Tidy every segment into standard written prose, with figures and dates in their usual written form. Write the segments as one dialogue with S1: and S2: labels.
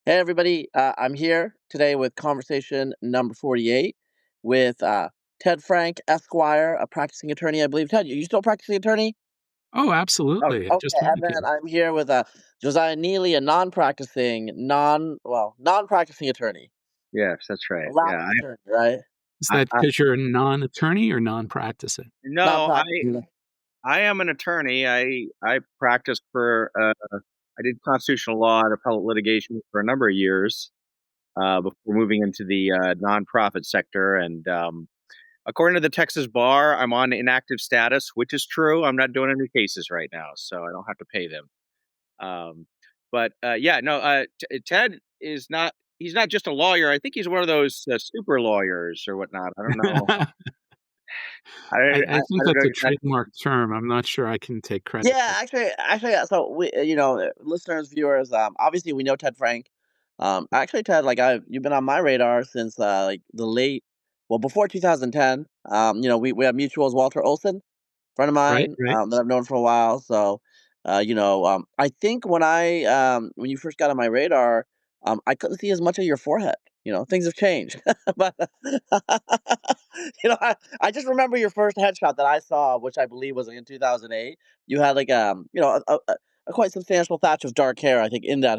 S1: Hey, everybody. I'm here today with conversation number 48 with Ted Frank, Esquire, a practicing attorney, I believe. Ted, you still practicing attorney?
S2: Oh,
S1: Oh,
S2: absolutely.
S1: okay.
S2: Just
S1: And
S2: like
S1: then
S2: you.
S1: I'm here with Josiah Neely, a non-practicing attorney,
S3: Yes, that's
S1: a
S3: right. Yeah,
S1: lapsed attorney, right?
S2: Is
S3: I
S2: that
S3: I
S2: because you're a non-attorney or non-practicing?
S3: no,
S1: Non-practicing.
S3: I am an attorney. I practiced for, I did constitutional law and appellate litigation for a number of years, before moving into the, nonprofit sector, and, according to the Texas bar, I'm on inactive status, which is true. I'm not doing any cases right now, so I don't have to pay them. Um, but, yeah, no, Ted is not he's not just a lawyer. I think he's one of those, super lawyers or whatnot. I don't know.
S2: I
S3: I
S2: think
S3: don't
S2: that's
S3: know
S2: a
S3: exactly.
S2: trademark term. I'm not sure I can take credit for
S1: Yeah, actually, so listeners, viewers, obviously we know Ted Frank. Actually, Ted, you've been on my radar since like before 2010. We have mutuals, Walter Olson, friend of
S2: Right,
S1: mine,
S2: right.
S1: that I've known for a while. So, I think when you first got on my radar, I couldn't see as much of your forehead. Things have changed, but I just remember your first headshot that I saw, which I believe was in 2008. You had a quite substantial thatch of dark hair. I think in that.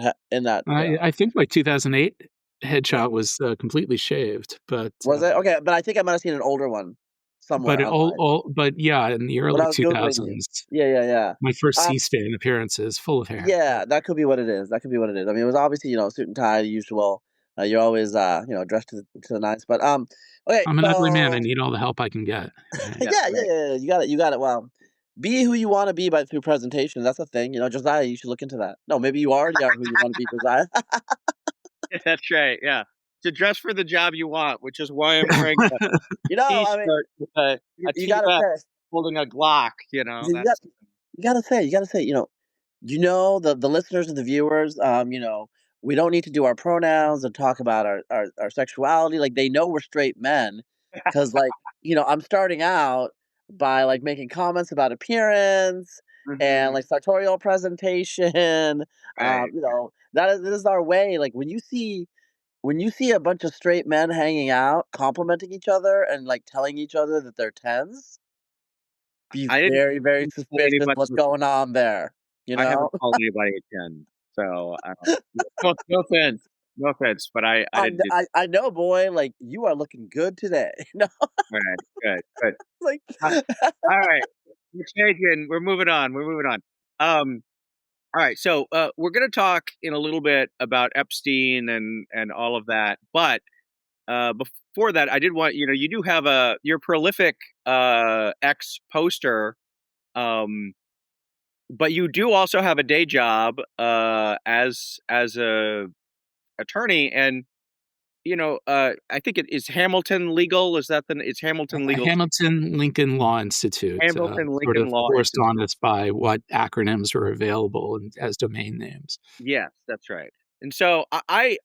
S2: I think my 2008 headshot was, completely shaved,
S1: Was it okay? But I think I might have seen an older one somewhere online
S2: but yeah, in the
S1: when
S2: early
S1: I was googling you.
S2: 2000s,
S1: Yeah, yeah, yeah.
S2: my first
S1: Um,
S2: C-SPAN appearances, full of hair. Yeah.
S1: Yeah, that could be what it is. That could be what it is. I mean, it was obviously, suit and tie, the usual. You're always, dressed to the nines. But okay,
S2: I'm an ugly man. I
S1: so
S2: need all the help I can get. Right.
S1: yeah,
S3: Yeah,
S1: yeah,
S3: right.
S1: yeah, yeah, you got it, you got it. Well, be who you want to be by through presentation. That's a thing, Josiah. You should look into that. No, maybe you already are who you want to be, Josiah.
S3: That's right, yeah. To dress for the job you want, which is why I'm wearing a
S1: I mean,
S3: T-shirt with
S1: you,
S3: a
S1: you gotta
S3: T-Rex
S1: say,
S3: holding a Glock,
S1: you got,
S3: that's
S1: you gotta say, the listeners and the viewers, we don't need to do our pronouns and talk about our sexuality. Like they know we're straight men, because I'm starting out by like making comments about appearance and
S3: Mhm.
S1: like sartorial presentation.
S3: Right.
S1: This is our way. Like when you see a bunch of straight men hanging out, complimenting each other and like telling each other that they're tens, be
S3: I didn't
S1: very, very
S3: call
S1: suspicious
S3: anybody
S1: what's going on there. You
S3: I haven't
S1: know?
S3: called anybody a 10, so I don't no offense, no offense, but I
S1: I
S3: didn't do
S1: I know, boy, like, you are looking good today. No,
S3: Alright, good, good.
S1: like
S3: Uh, alright, we're moving on, we're moving on. Um, alright, so, we're gonna talk in a little bit about Epstein and all of that, but before that, I did want you do have you're a prolific ex poster, um, but you do also have a day job as a attorney, and I think it is Hamilton Legal. Is that it's Hamilton Legal,
S2: Hamilton Lincoln Law Institute,
S3: Hamilton
S2: sort
S3: Lincoln
S2: of
S3: Law
S2: forced on
S3: Institute.
S2: us by what acronyms are available as domain names.
S3: Yes, that's right. And so I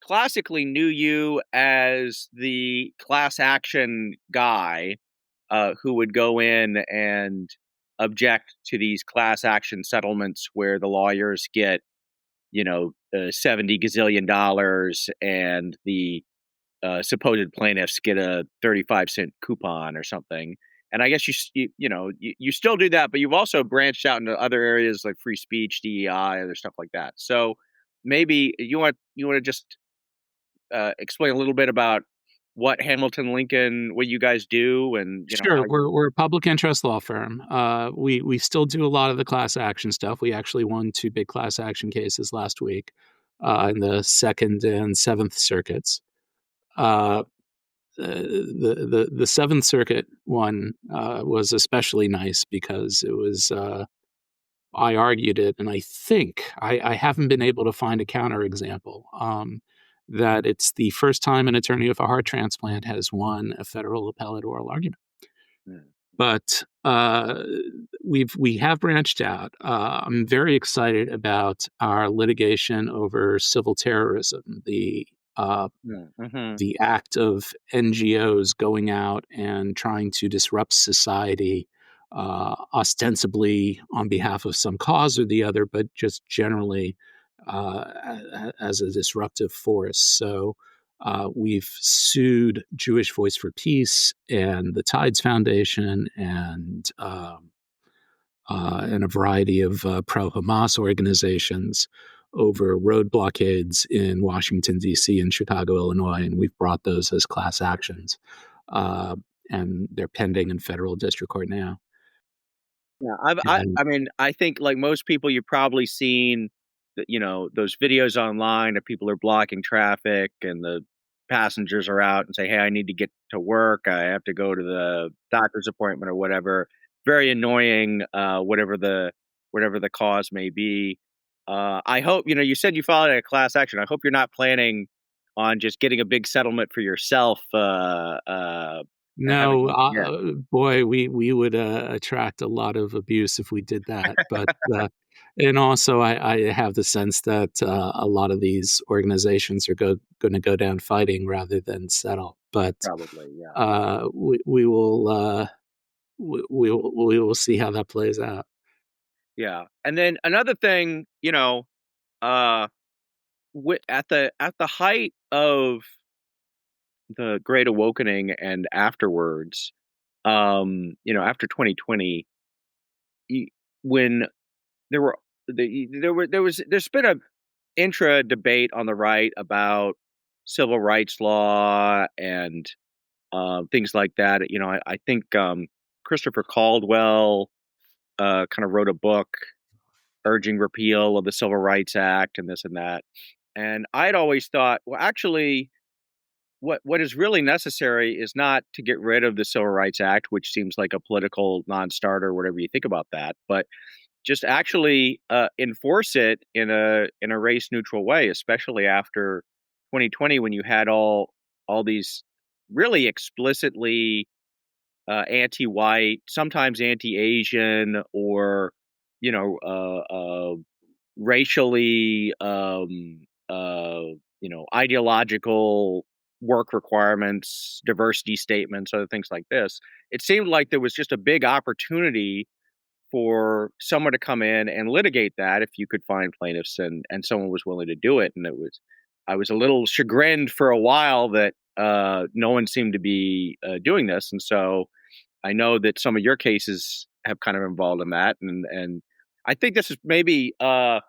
S3: classically knew you as the class action guy who would go in and object to these class action settlements where the lawyers get, 70 gazillion dollars and the supposed plaintiffs get a 35-cent coupon or something. And I guess you still do that, but you've also branched out into other areas like free speech, DEI, other stuff like that. So maybe you want to just explain a little bit about what Hamilton Lincoln, what you guys do, and
S2: Sure,
S3: how you.
S2: we're a public interest law firm. We still do a lot of the class action stuff. We actually won two big class action cases last week in the Second and Seventh Circuits. Uh, the Seventh Circuit one was especially nice because it was I argued it, and I think I haven't been able to find a counterexample. That it's the first time an attorney with a heart transplant has won a federal appellate oral argument.
S3: Mm,
S2: But we have branched out. I'm very excited about our litigation over civil terrorism, uh,
S3: mhm.
S2: the act of NGOs going out and trying to disrupt society, ostensibly on behalf of some cause or the other, but just generally as a disruptive force. So we've sued Jewish Voice for Peace and the Tides Foundation and a variety of pro-Hamas organizations over road blockades in Washington, D.C. and Chicago, Illinois, and we've brought those as class actions. Uh, and they're pending in federal district court now.
S3: Yeah,
S2: And
S3: I mean, I think like most people, you've probably seen those videos online of people are blocking traffic and the passengers are out and say, "Hey, I need to get to work. I have to go to the doctor's appointment or whatever." Very annoying, whatever the cause may be. I hope you said you filed a class action. I hope you're not planning on just getting a big settlement for yourself.
S2: no,
S3: Having yeah,
S2: boy, we would attract a lot of abuse if we did that. But and also, I have the sense that a lot of these organizations are going to go down fighting rather than settle. But
S3: probably yeah.
S2: we will we will see how that plays out.
S3: Yeah. And then another thing, uh at the height of the Great Awakening and afterwards, after 2020, when there were there's been a intra debate on the right about civil rights law and things like that. I think Christopher Caldwell kind of wrote a book urging repeal of the Civil Rights Act and this and that. And I'd always thought, well, actually, what is really necessary is not to get rid of the Civil Rights Act, which seems like a political non-starter, whatever you think about that, but just actually enforce it in a race neutral way, especially after 2020 when you had all these really explicitly anti-white, sometimes anti-Asian, or you know racially ideological work requirements, diversity statements, other things like this. It seemed like there was just a big opportunity for someone to come in and litigate that if you could find plaintiffs and someone was willing to do it. And I was a little chagrined for a while that no one seemed to be doing this. And so I know that some of your cases have kind of involved in that. And I think this is maybe uh,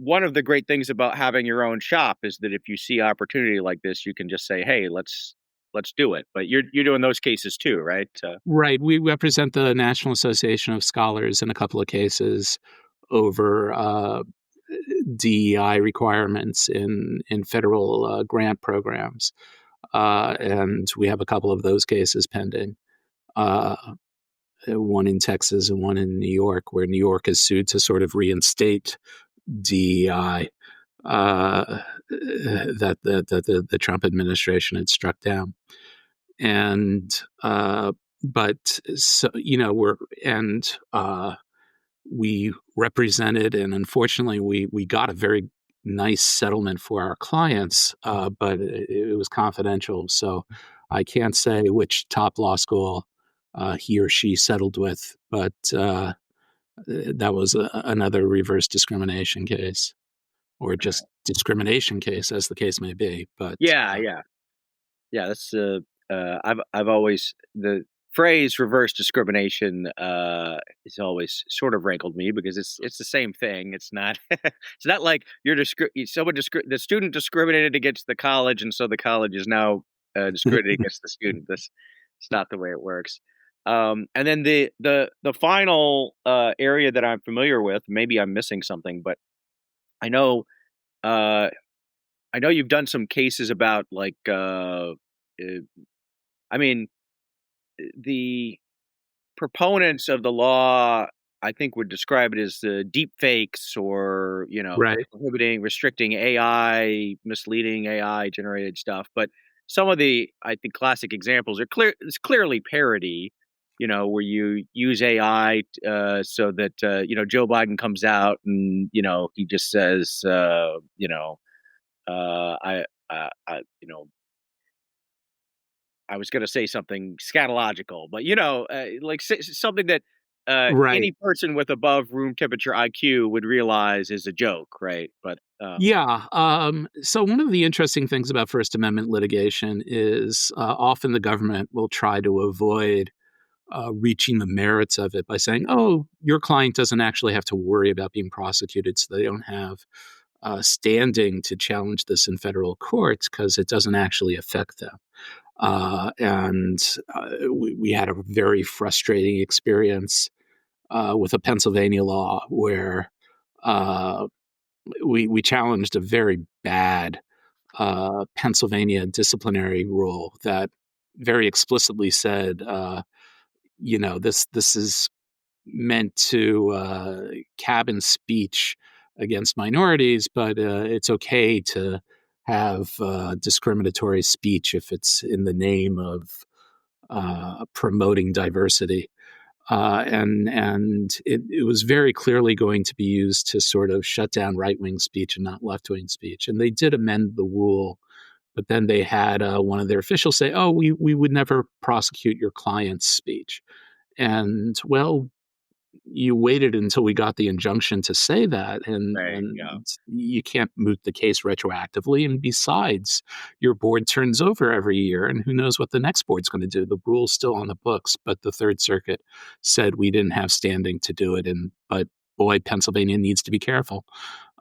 S3: one of the great things about having your own shop is that if you see opportunity like this, you can just say, "Hey, let's do it." But you're doing those cases too, right?
S2: Right. We represent the National Association of Scholars in a couple of cases over DEI requirements in federal grant programs, and we have a couple of those cases pending. Uh, one in Texas and one in New York, where New York is sued to sort of reinstate DEI that the Trump administration had struck down. And but so we represented, and unfortunately we got a very nice settlement for our clients, but it was confidential, so I can't say which top law school he or she settled with, but that was another reverse discrimination case, or just discrimination case, as the case may be. But
S3: Yeah, yeah. Yeah, that's I've always the phrase reverse discrimination is always sort of rankled me because it's the same thing. It's not it's not like the student discriminated against the college and so the college is now discriminating against the student. That's it's not the way it works. And then the final area that I'm familiar with, maybe I'm missing something, but I know uh, I know you've done some cases about like I mean, the proponents of the law, I think, would describe it as deep fakes or,
S2: right.
S3: restricting AI, misleading AI generated stuff. But some of the, I think, classic examples are it's clearly parody, where you use AI so that, Joe Biden comes out and, he just says, I was going to say something scatological, but like something that
S2: Right.
S3: any person with above room temperature IQ would realize is a joke, right? But
S2: Yeah. So one of the interesting things about First Amendment litigation is often the government will try to avoid reaching the merits of it by saying, "Oh, your client doesn't actually have to worry about being prosecuted, so they don't have standing to challenge this in federal courts because it doesn't actually affect them." We had a very frustrating experience with a Pennsylvania law where uh, we challenged a very bad Pennsylvania disciplinary rule that very explicitly said, this is meant to cabin speech against minorities, but it's okay to have discriminatory speech if it's in the name of promoting diversity. And it was very clearly going to be used to sort of shut down right wing speech and not left wing speech. And they did amend the rule, but then they had one of their officials say, "Oh, we would never prosecute your client's speech." And well, you waited until we got the injunction to say that, and
S3: right, yeah,
S2: and you can't moot the case retroactively. And besides, your board turns over every year, and who knows what the next board's going to do. The rule's still on the books, but the Third Circuit said we didn't have standing to do it. And but boy, Pennsylvania needs to be careful.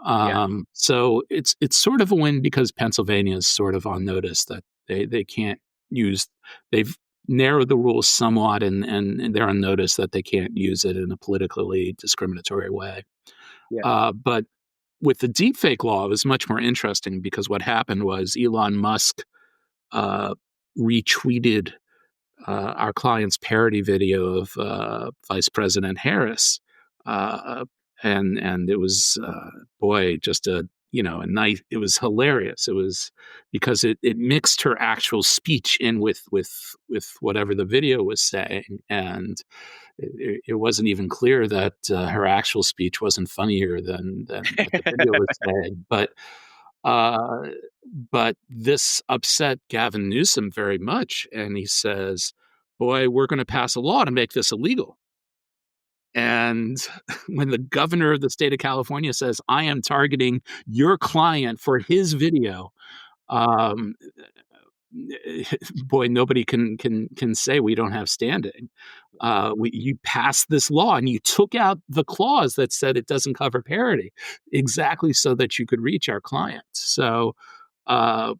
S3: yeah,
S2: So it's sort of a win because Pennsylvania is sort of on notice that they can't use they've narrow the rules somewhat, and they're on notice that they can't use it in a politically discriminatory way.
S3: yeah,
S2: But with the deepfake law, it was much more interesting because what happened was Elon Musk uh, retweeted our client's parody video of Vice President Harris, uh, and it was boy, just a nice. It was hilarious. It was because it mixed her actual speech in with whatever the video was saying, and it wasn't even clear that her actual speech wasn't funnier than what the video was saying, uh, but this upset Gavin Newsom very much, and he says, "Boy, we're going to pass a law to make this illegal." And when the governor of the state of California says, "I am targeting your client for his video," um, boy, nobody can say we don't have standing. You passed this law and you took out the clause that said it doesn't cover parody, exactly so that you could reach our client. Uh,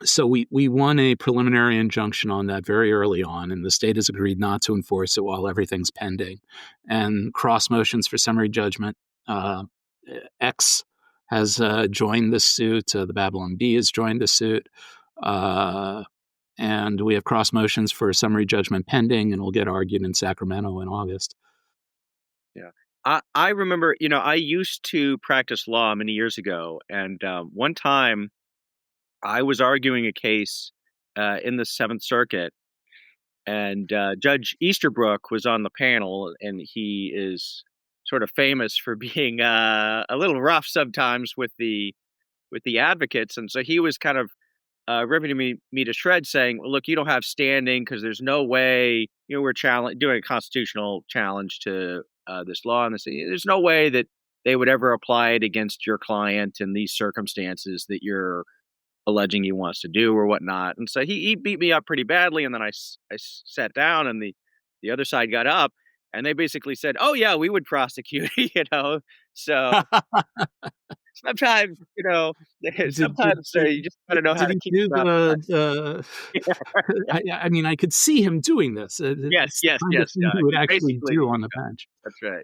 S2: so we won a preliminary injunction on that very early on, and the state has agreed not to enforce it while everything's pending. And cross motions for summary judgment. Uh, X has joined the suit. The Babylon Bee has joined the suit. Uh, and we have cross motions for summary judgment pending, and will get argued in Sacramento in August.
S3: yeah. I remember, I used to practice law many years ago, and one time I was arguing a case in the Seventh Circuit, and Judge Easterbrook was on the panel, and he is sort of famous for being a little rough sometimes with the advocates, and so he was kind of ripping me to shreds, saying, well, "Look, you don't have standing because there's no way, we're doing a constitutional challenge to this law, and there's no way that they would ever apply it against your client in these circumstances that you're alleging he wants to do or whatnot." And so he beat me up pretty badly, and then I sat down, and the other side got up, and they basically said, "Oh yeah, we would prosecute," So sometimes,
S2: Did
S3: sometimes you just gotta know how
S2: did
S3: to
S2: he
S3: keep
S2: do
S3: them out.
S2: the?
S3: Yeah.
S2: I mean, I could see him doing this.
S3: Yes,
S2: It's the
S3: yes,
S2: kind of
S3: yes.
S2: thing he would actually
S3: Basically,
S2: do on the bench.
S3: that's right.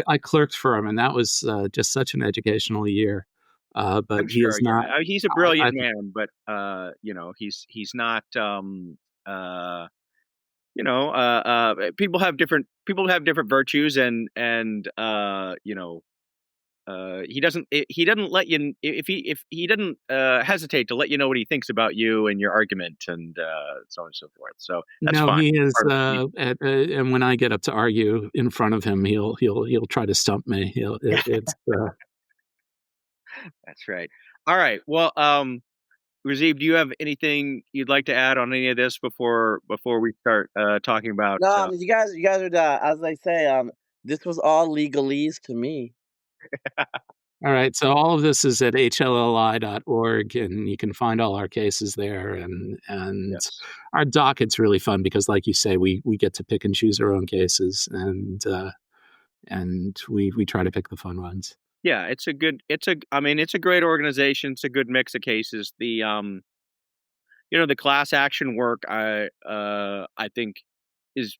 S2: I clerked for him, and that was just such an educational year. But
S3: I'm
S2: he
S3: sure.
S2: is
S3: Yeah,
S2: not.
S3: he's a brilliant
S2: I
S3: man, but he's not. People have different virtues, and he doesn't let you if he doesn't hesitate to let you know what he thinks about you and your argument, and so on and so forth. So that's
S2: No,
S3: fine.
S2: he is.
S3: Part of the
S2: And when I get up to argue in front of him, he'll try to stump me. It's
S3: That's right. All right. Well, Razib, do you have anything you'd like to add on any of this before we start talking about?
S1: No, I mean, you guys are, as they say, this was all legalese to me.
S2: All right, so all of this is at hlli.org, and you can find all our cases there. And
S3: Yes.
S2: our docket's really fun because, like you say, we get to pick and choose our own cases, and we try to pick the fun ones.
S3: Yeah, I mean, it's a great organization. It's a good mix of cases. The class action work I think is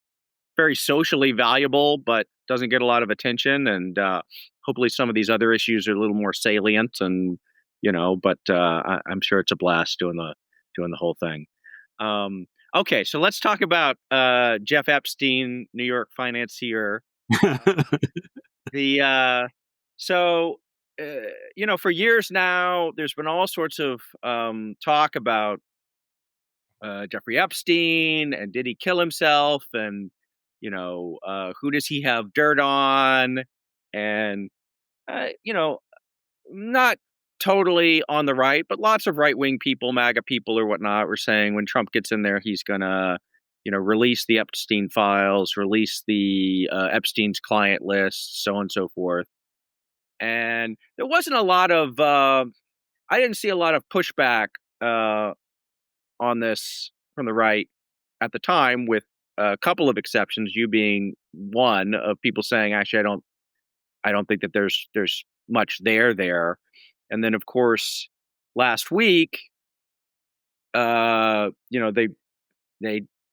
S3: very socially valuable, but doesn't get a lot of attention. And hopefully, some of these other issues are a little more salient. And but I'm sure it's a blast doing the whole thing. Okay, so let's talk about Jeff Epstein, New York financier. The so for years now, there's been all sorts of talk about Jeffrey Epstein and did he kill himself, and who does he have dirt on, and not totally on the right, but lots of right wing people, MAGA people or whatnot, were saying when Trump gets in there, he's gonna release the Epstein files, release the Epstein's client list, so on and so forth. And there wasn't a lot of I didn't see a lot of pushback on this from the right at the time, with a couple of exceptions, you being one of people saying, actually, I don't think that there's much there. And then, of course, last week, they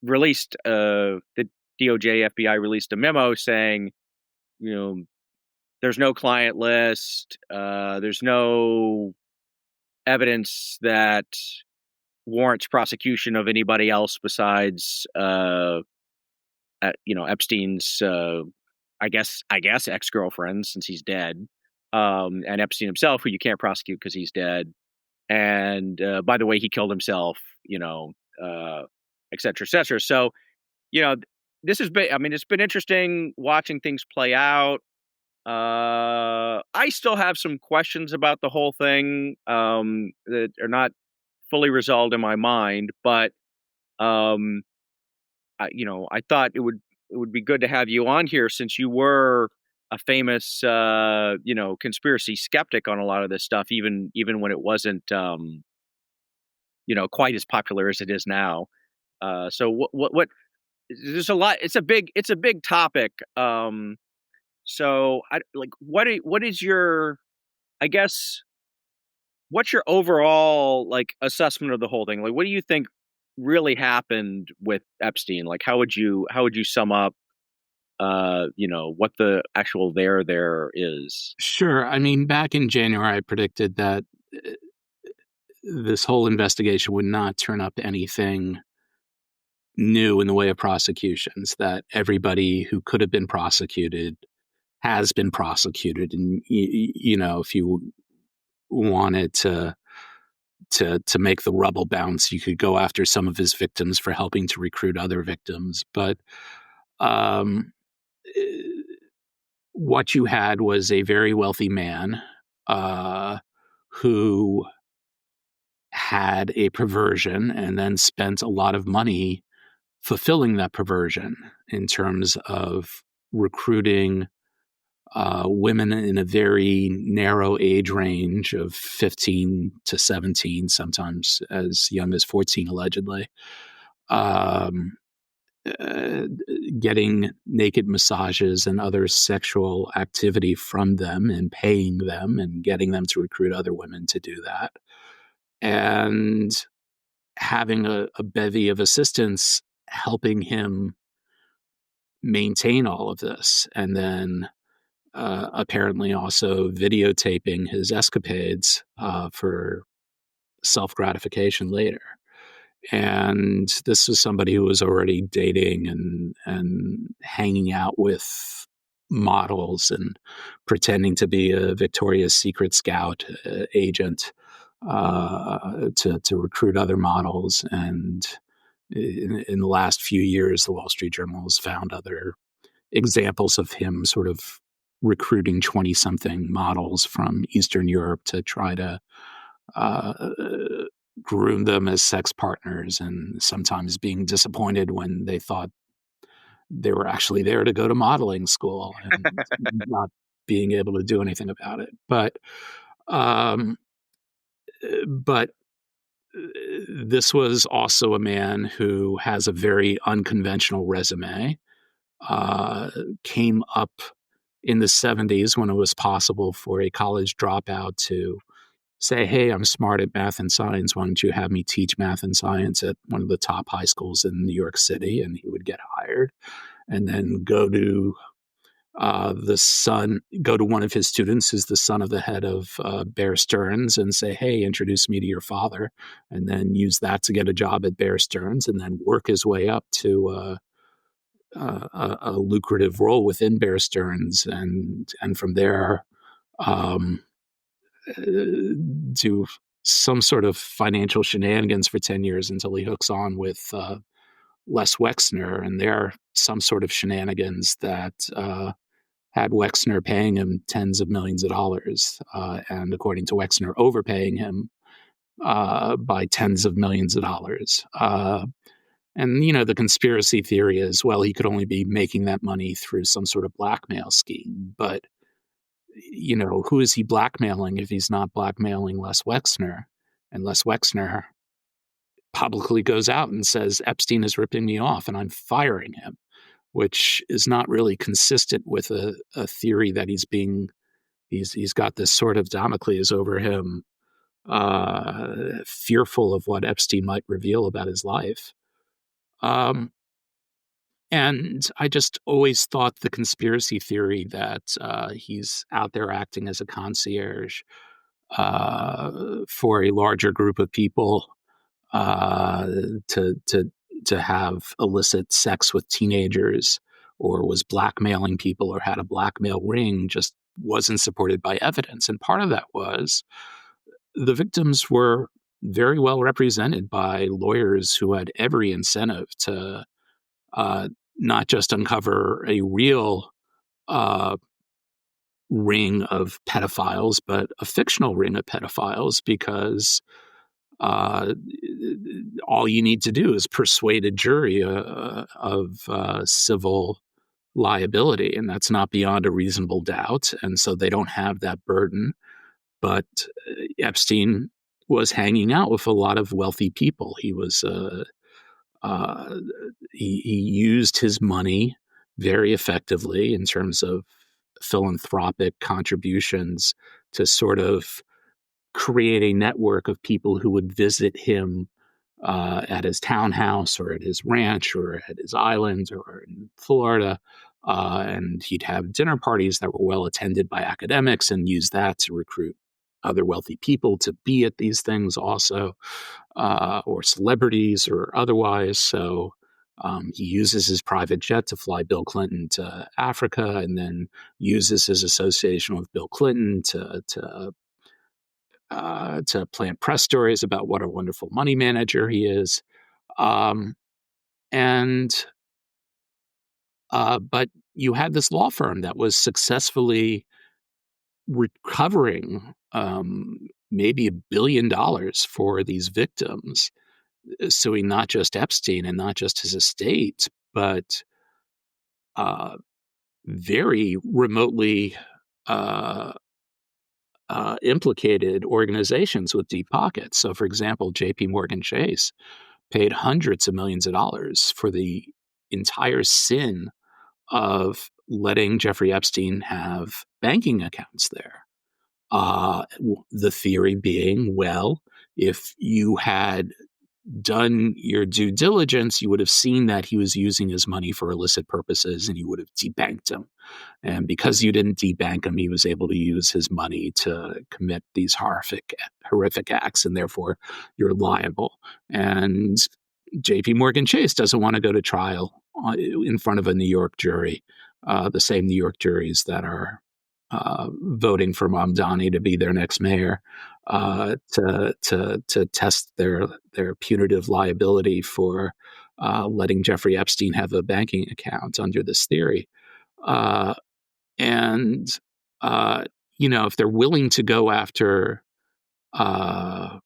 S3: released the DOJ FBI released a memo saying, there's no client list, there's no evidence that warrants prosecution of anybody else besides Epstein's I guess ex-girlfriend, since he's dead, and Epstein himself, who you can't prosecute because he's dead. And by the way, he killed himself, et cetera, et cetera. So this has been, I mean, it's been interesting watching things play out. I still have some questions about the whole thing that are not fully resolved in my mind, but I thought it would be good to have you on here, since you were a famous conspiracy skeptic on a lot of this stuff, even when it wasn't quite as popular as it is now. So what there's a lot. It's a big topic. So what is your, I guess, what's your overall assessment of the whole thing? Like, what do you think really happened with Epstein? Like, how would you sum up, what the actual there is?
S2: Sure. I mean, back in January, I predicted that this whole investigation would not turn up anything new in the way of prosecutions, that everybody who could have been prosecuted has been prosecuted. And, if you wanted to make the rubble bounce, you could go after some of his victims for helping to recruit other victims. But what you had was a very wealthy man who had a perversion and then spent a lot of money fulfilling that perversion in terms of recruiting women in a very narrow age range of 15 to 17, sometimes as young as 14, allegedly. Getting naked massages and other sexual activity from them and paying them and getting them to recruit other women to do that. And having a bevy of assistants helping him maintain all of this. And then apparently also videotaping his escapades for self-gratification later. And this was somebody who was already dating and hanging out with models and pretending to be a Victoria's Secret scout agent to recruit other models. And in the last few years, the Wall Street Journal has found other examples of him sort of recruiting 20-something models from Eastern Europe to try to groomed them as sex partners, and sometimes being disappointed when they thought they were actually there to go to modeling school and not being able to do anything about it. Um, but this was also a man who has a very unconventional resume. Came up in the 70s when it was possible for a college dropout to say, hey, I'm smart at math and science. Why don't you have me teach math and science at one of the top high schools in New York City? And he would get hired and then go to one of his students who's the son of the head of Bear Stearns and say, hey, introduce me to your father, and then use that to get a job at Bear Stearns and then work his way up to a lucrative role within Bear Stearns, and from there do some sort of financial shenanigans for 10 years until he hooks on with Les Wexner, and there are some sort of shenanigans that had Wexner paying him tens of millions of dollars, and according to Wexner, overpaying him by tens of millions of dollars. And, the conspiracy theory is, well, he could only be making that money through some sort of blackmail scheme. But, who is he blackmailing if he's not blackmailing Les Wexner? And Les Wexner publicly goes out and says, Epstein is ripping me off and I'm firing him, which is not really consistent with a theory that he's got this sort of Damocles over him, fearful of what Epstein might reveal about his life. And I just always thought the conspiracy theory that he's out there acting as a concierge for a larger group of people uh, to to to have illicit sex with teenagers, or was blackmailing people, or had a blackmail ring, just wasn't supported by evidence. And part of that was the victims were very well represented by lawyers who had every incentive to uh, not just uncover a real uh, ring of pedophiles, but a fictional ring of pedophiles, because uh, all you need to do is persuade a jury of civil liability, and that's not beyond a reasonable doubt. And so they don't have that burden. But Epstein was hanging out with a lot of wealthy people. Uh, he used his money very effectively in terms of philanthropic contributions to sort of create a network of people who would visit him at his townhouse or at his ranch or at his island or in Florida. And he'd have dinner parties that were well attended by academics and use that to recruit other wealthy people to be at these things also, or celebrities or otherwise. So he uses his private jet to fly Bill Clinton to Africa, and then uses his association with Bill Clinton to plant press stories about what a wonderful money manager he is. Um, and but you had this law firm that was successfully recovering maybe $1 billion for these victims, suing not just Epstein and not just his estate, but uh, very remotely uh, implicated organizations with deep pockets. So, for example, J.P. Morgan Chase paid hundreds of millions of dollars for the entire sin of letting Jeffrey Epstein have banking accounts there. The theory being, well, if you had done your due diligence, you would have seen that he was using his money for illicit purposes and you would have debanked him. And because you didn't debank him, he was able to use his money to commit these horrific acts, and therefore you're liable. And JP Morgan Chase doesn't want to go to trial in front of a New York jury, the same New York juries that are voting for Mamdani to be their next mayor, to test their punitive liability for letting Jeffrey Epstein have a banking account under this theory. Uh, and if they're willing to go after uh,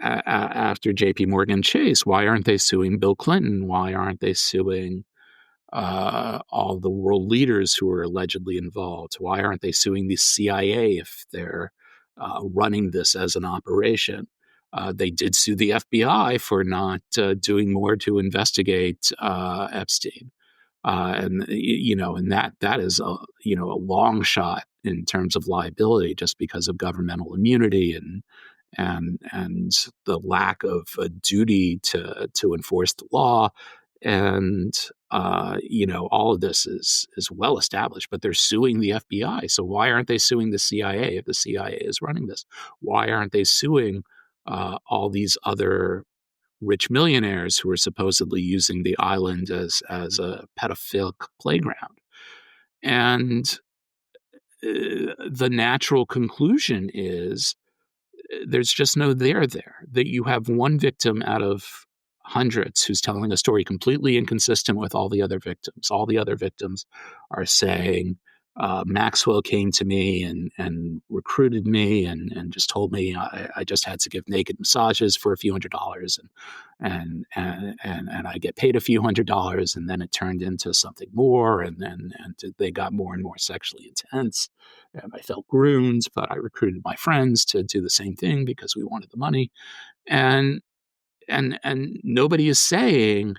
S2: after J.P. Morgan Chase? Why aren't they suing Bill Clinton? Why aren't they suing all the world leaders who are allegedly involved? Why aren't they suing the CIA if they're running this as an operation? They did sue the FBI for not doing more to investigate Epstein. And that is a long shot in terms of liability, just because of governmental immunity and the lack of a duty to enforce the law. And all of this is well established, but they're suing the FBI. So why aren't they suing the CIA if the CIA is running this? Why aren't they suing all these other rich millionaires who are supposedly using the island as a pedophilic playground? And the natural conclusion is there's just no there there. That you have one victim out of hundreds who's telling a story completely inconsistent with all the other victims. All the other victims are saying, Maxwell came to me and recruited me and just told me I just had to give naked massages for a few $100s and I get paid a few $100s, and then it turned into something more, and they got more and more sexually intense, and I felt groomed, but I recruited my friends to do the same thing because we wanted the money. And nobody is saying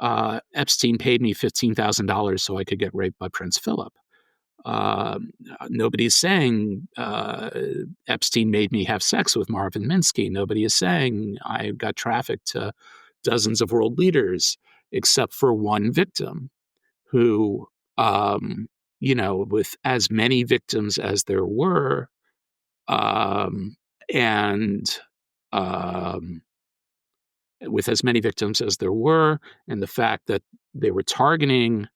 S2: Epstein paid me $15,000 so I could get raped by Prince Philip. Nobody is saying Epstein made me have sex with Marvin Minsky. Nobody is saying I got trafficked to dozens of world leaders, except for one victim who, with as many victims as there were, and with as many victims as there were, and the fact that they were targeting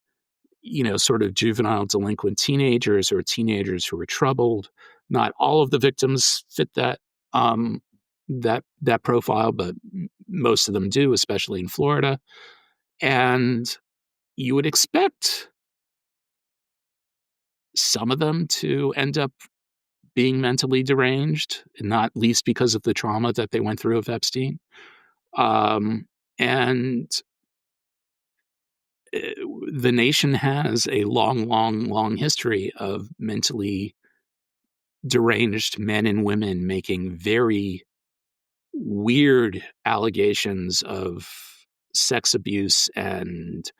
S2: sort of juvenile delinquent teenagers or teenagers who were troubled. Not all of the victims fit that profile, but most of them do, especially in Florida. And you would expect some of them to end up being mentally deranged, not least because of the trauma that they went through with Epstein. And the nation has a long, long, long history of mentally deranged men and women making very weird allegations of sex abuse and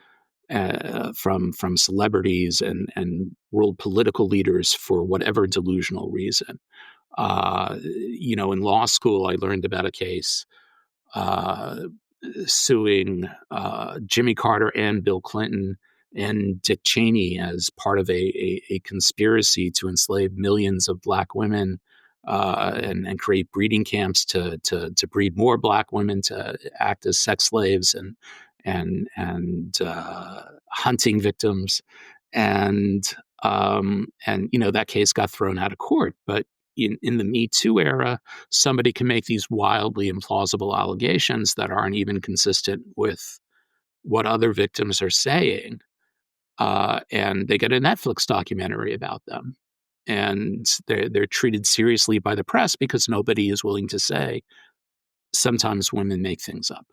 S2: from celebrities and world political leaders for whatever delusional reason. In law school, I learned about a case uh, suing Jimmy Carter and Bill Clinton and Dick Cheney as part of a conspiracy to enslave millions of black women and create breeding camps to breed more black women to act as sex slaves and hunting victims. And that case got thrown out of court. But in the Me Too era, somebody can make these wildly implausible allegations that aren't even consistent with what other victims are saying, and they get a Netflix documentary about them, and they're treated seriously by the press because nobody is willing to say sometimes women make things up.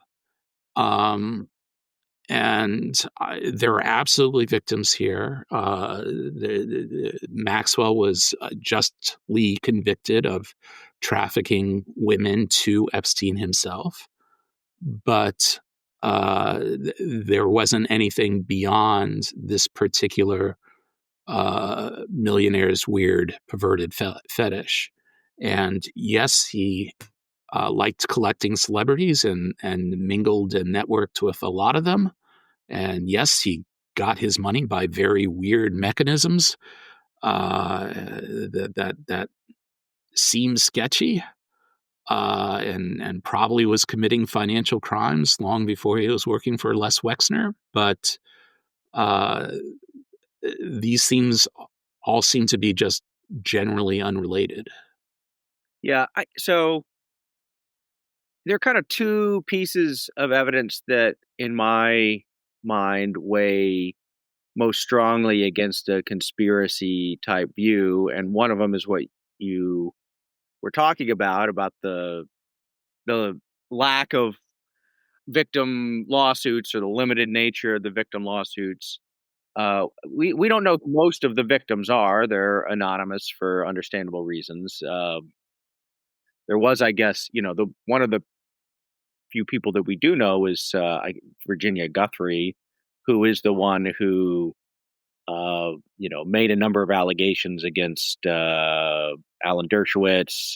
S2: There are absolutely victims here. Maxwell was justly convicted of trafficking women to Epstein himself, but there wasn't anything beyond this particular millionaire's weird, perverted fetish. And yes, he liked collecting celebrities and mingled and networked with a lot of them. And yes, he got his money by very weird mechanisms that seem sketchy, and probably was committing financial crimes long before he was working for Les Wexner. But uh, these things all seem to be just generally unrelated.
S3: Yeah. So there are kind of two pieces of evidence that, in my mind, weigh most strongly against a conspiracy type view. And one of them is what you were talking about the the lack of victim lawsuits or the limited nature of the victim lawsuits. We don't know who most of the victims are. They're anonymous for understandable reasons. There was, I guess, the one of the few people that we do know is Virginia Guthrie, who is the one who made a number of allegations against Alan Dershowitz,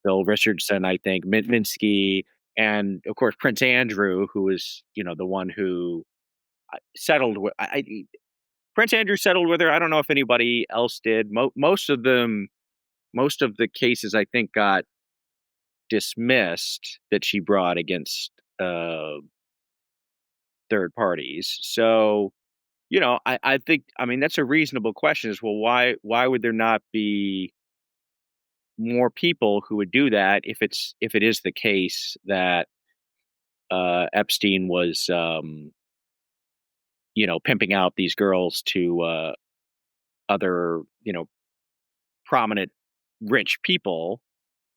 S3: Bill Richardson, I think, Minsky, and of course Prince Andrew, who is the one who settled with. Prince Andrew settled with her. I don't know if anybody else did. Most of them, most of the cases, I think, got dismissed that she brought against third parties. So, I think, I mean, that's a reasonable question. Is, well, why would there not be more people who would do that if it is the case that Epstein was, pimping out these girls to other, prominent rich people.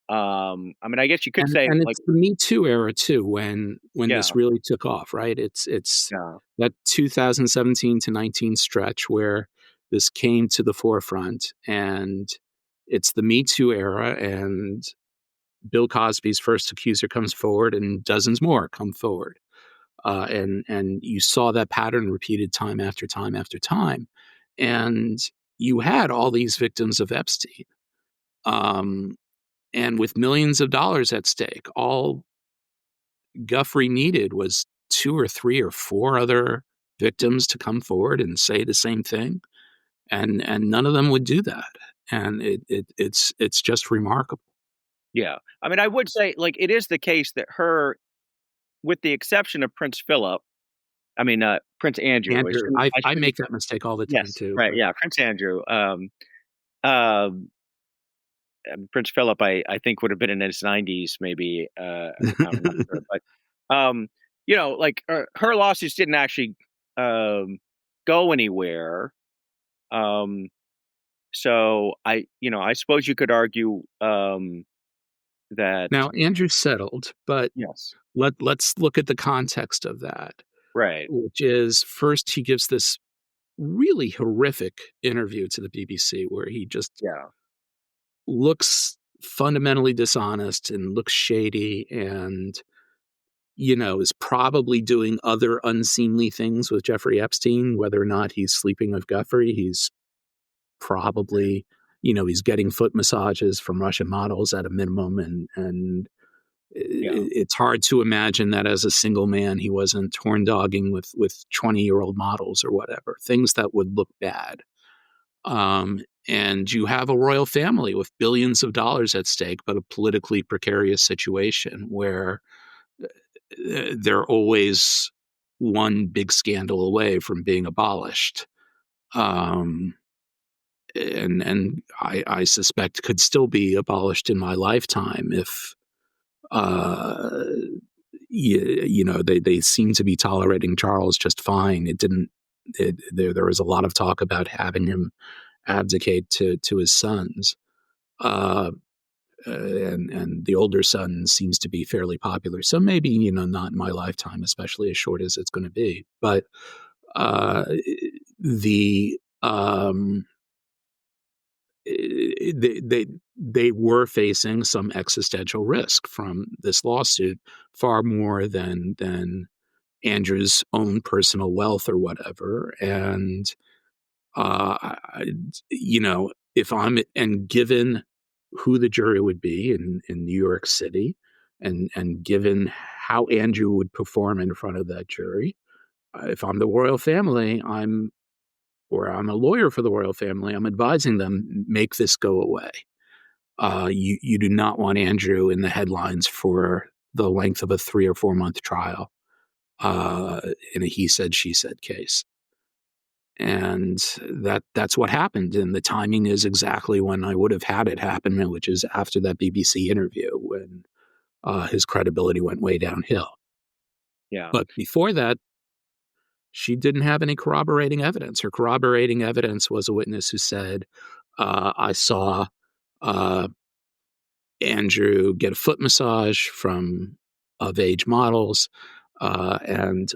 S3: I mean, I guess you could say,
S2: And
S3: like,
S2: it's the Me Too era too, when
S3: yeah,
S2: this really took off, right? It's
S3: yeah,
S2: that 2017 to 19 stretch where this came to the forefront, and it's the Me Too era, and Bill Cosby's first accuser comes forward, and dozens more come forward, and you saw that pattern repeated time after time after time, and you had all these victims of Epstein. Um, and with millions of dollars at stake, all Guthrie needed was two or three or four other victims to come forward and say the same thing, and none of them would do that. And it's just remarkable.
S3: yeah. I mean, I would say, like, it is the case that her, with the exception of Prince Philip, I mean, Prince Andrew.
S2: Andrew,
S3: I
S2: I
S3: shouldn't.
S2: make that mistake all the time
S3: Yes,
S2: too.
S3: right.
S2: But
S3: Yeah, Prince Andrew. Um, Prince Philip, I think, would have been in his 90s, maybe at the time. I'm not sure, but like her lawsuits didn't actually um, go anywhere. Um, so I suppose you could argue that
S2: now Andrew settled, but
S3: yes,
S2: let's look at the context of that,
S3: right,
S2: which is first he gives this really horrific interview to the BBC where he just
S3: yeah,
S2: looks fundamentally dishonest and looks shady and is probably doing other unseemly things with Jeffrey Epstein, whether or not he's sleeping with Guthrie. He's probably, he's getting foot massages from Russian models at a minimum. And
S3: yeah,
S2: it's hard to imagine that as a single man, he wasn't horn dogging with 20-year-old models or whatever, things that would look bad. Um, and you have a royal family with billions of dollars at stake, but a politically precarious situation where they're always one big scandal away from being abolished. Um, and I suspect could still be abolished in my lifetime if uh, they seem to be tolerating Charles just fine. It didn't. There was a lot of talk about having him abdicate to his sons. Uh, and the older son seems to be fairly popular. So maybe not in my lifetime, especially as short as it's going to be. But uh, the they were facing some existential risk from this lawsuit, far more than Andrew's own personal wealth or whatever. And if I'm and given who the jury would be in New York City, and given how Andrew would perform in front of that jury, if I'm the royal family, I'm a lawyer for the royal family, I'm advising them make this go away. You do not want Andrew in the headlines for the length of a 3 or 4 month trial uh, in a he said she said case. And that's what happened. And the timing is exactly when I would have had it happen, which is after that BBC interview when his credibility went way downhill.
S3: yeah,
S2: But before that, she didn't have any corroborating evidence. Her corroborating evidence was a witness who said, I saw uh, Andrew get a foot massage from of age models, and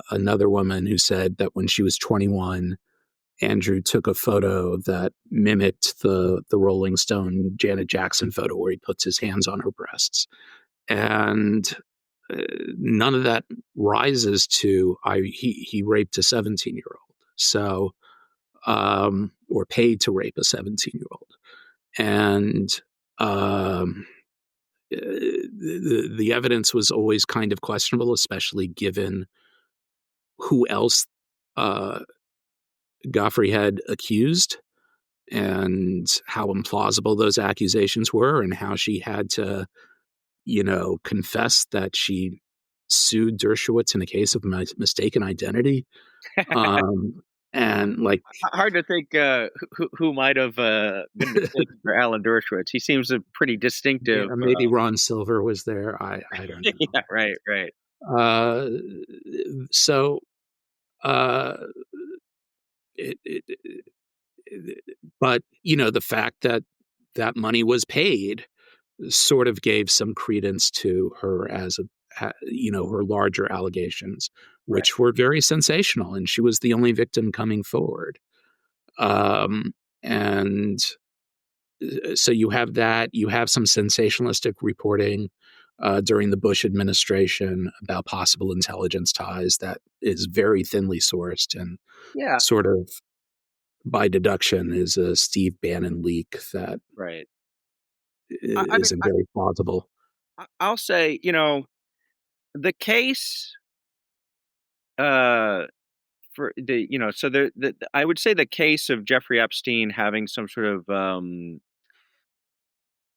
S2: another woman who said that when she was 21, Andrew took a photo that mimicked the Rolling Stone Janet Jackson photo where he puts his hands on her breasts, and none of that rises to he raped a 17-year-old, so or paid to rape a 17-year-old, and the evidence was always kind of questionable, especially given who else uh, Goffrey had accused and how implausible those accusations were, and how she had to, confess that she sued Dershowitz in a case of mistaken identity. And like,
S3: Hard to think who might have been mistaken for Alan Dershowitz. He seems a pretty
S2: yeah,
S3: distinctive.
S2: maybe Ron Silver was there. I don't
S3: Yeah, right, right,
S2: know. So uh, it, it, but the fact that that money was paid sort of gave some credence to her as her larger allegations,
S3: right.
S2: which were very sensational, and she was the only victim coming forward. And so you have that. You have some sensationalistic reporting during the Bush administration about possible intelligence ties that is very thinly sourced and
S3: Yeah,
S2: sort of by deduction is a Steve Bannon leak that
S3: right. I mean,
S2: isn't very plausible.
S3: I'll say, the case uh, for the, so I would say the case of Jeffrey Epstein having some sort of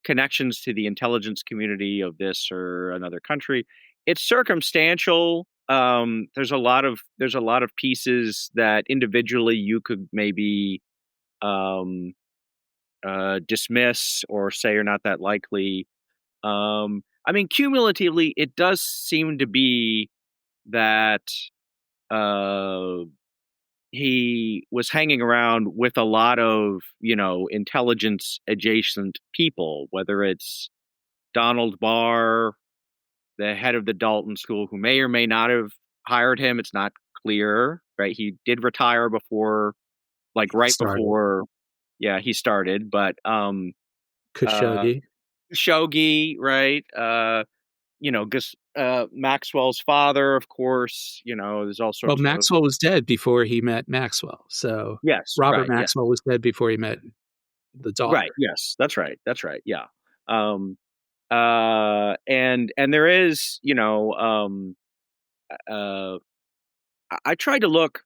S3: connections to the intelligence community of this or another country, it's circumstantial. There's a lot of pieces that individually you could maybe um, dismiss or say are not that likely. I mean, cumulatively, it does seem to be that uh, he was hanging around with a lot of, intelligence adjacent people, whether it's Donald Barr, the head of the Dalton School, who may or may not have hired him. It's not clear, right? He did retire before, like
S2: He
S3: right
S2: started
S3: before, yeah, he started, but uh,
S2: Khashoggi.
S3: Shogi, right? Maxwell's father, of course. There's all
S2: Well,
S3: sorts of
S2: Maxwell was dead before he met Maxwell. So
S3: yes,
S2: Robert
S3: right, yeah,
S2: Maxwell was dead before he met the
S3: right,
S2: daughter.
S3: yes, that's right, yeah. Um, and there is, uh, I tried to look,